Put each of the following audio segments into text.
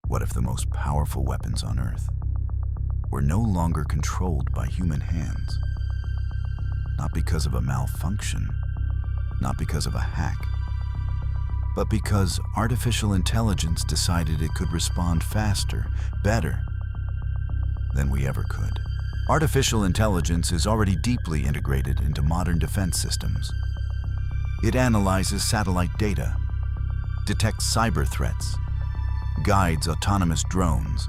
What if the most powerful weapons on Earth were no longer controlled by human hands? Not because of a malfunction, not because of a hack, but because artificial intelligence decided it could respond faster, better than we ever could. Artificial intelligence is already deeply integrated into modern defense systems. It analyzes satellite data, detects cyber threats, guides autonomous drones,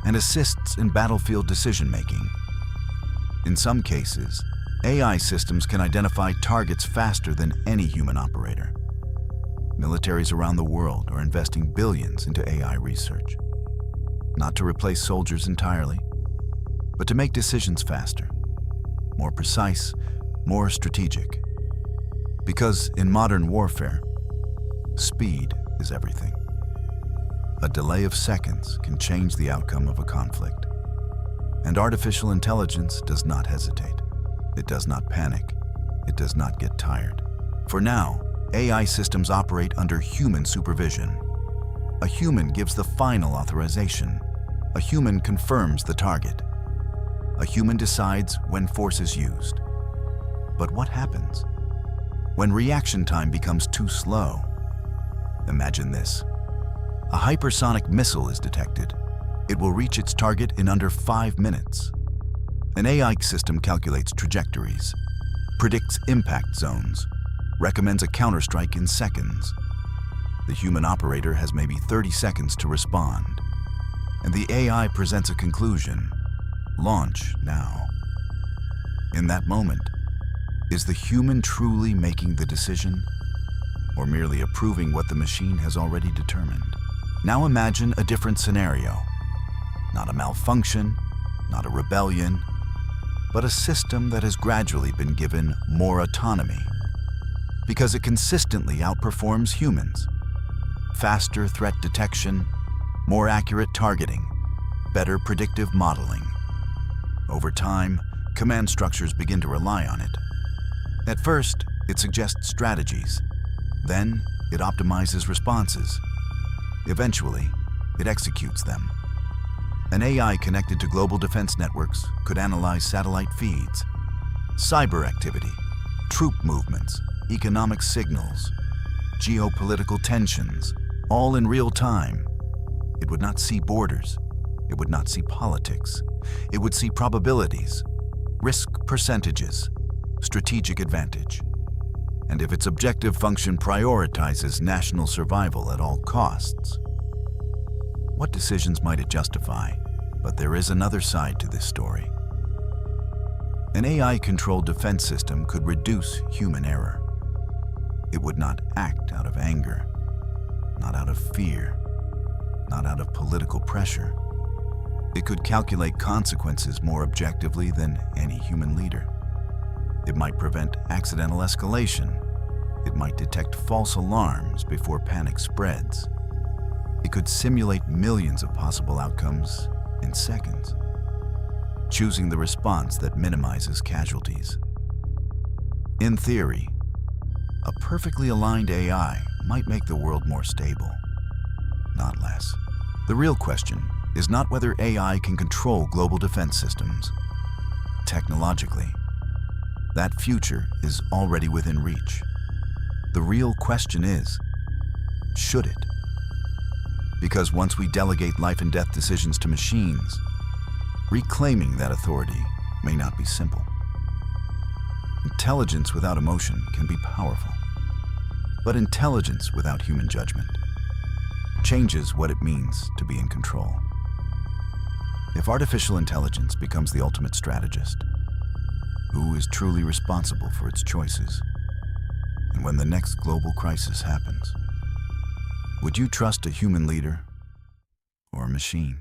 and assists in battlefield decision-making. In some cases, AI systems can identify targets faster than any human operator. Militaries around the world are investing billions into AI research, not to replace soldiers entirely, but to make decisions faster, more precise, more strategic. Because in modern warfare, speed is everything. A delay of seconds can change the outcome of a conflict. And artificial intelligence does not hesitate. It does not panic. It does not get tired. For now, AI systems operate under human supervision. A human gives the final authorization. A human confirms the target. A human decides when force is used. But what happens when reaction time becomes too slow? Imagine this. A hypersonic missile is detected. It will reach its target in under 5 minutes. An AI system calculates trajectories, predicts impact zones, recommends a counterstrike in seconds. The human operator has maybe 30 seconds to respond, and the AI presents a conclusion. Launch now. In that moment, is the human truly making the decision, or merely approving what the machine has already determined? Now imagine a different scenario. Not a malfunction, not a rebellion, but a system that has gradually been given more autonomy because it consistently outperforms humans. Faster threat detection, more accurate targeting, better predictive modeling. Over time, command structures begin to rely on it. At first, it suggests strategies. Then, it optimizes responses. Eventually, it executes them. An AI connected to global defense networks could analyze satellite feeds, cyber activity, troop movements, economic signals, geopolitical tensions, all in real time. It would not see borders. It would not see politics. It would see probabilities, risk percentages, strategic advantage. And if its objective function prioritizes national survival at all costs, what decisions might it justify? But there is another side to this story. An AI-controlled defense system could reduce human error. It would not act out of anger, not out of fear, not out of political pressure. It could calculate consequences more objectively than any human leader. It might prevent accidental escalation. It might detect false alarms before panic spreads. It could simulate millions of possible outcomes in seconds, choosing the response that minimizes casualties. In theory, a perfectly aligned AI might make the world more stable, not less. The real question is not whether AI can control global defense systems. Technologically, that future is already within reach. The real question is, should it? Because once we delegate life and death decisions to machines, reclaiming that authority may not be simple. Intelligence without emotion can be powerful, but intelligence without human judgment changes what it means to be in control. If artificial intelligence becomes the ultimate strategist, who is truly responsible for its choices? And when the next global crisis happens, would you trust a human leader or a machine?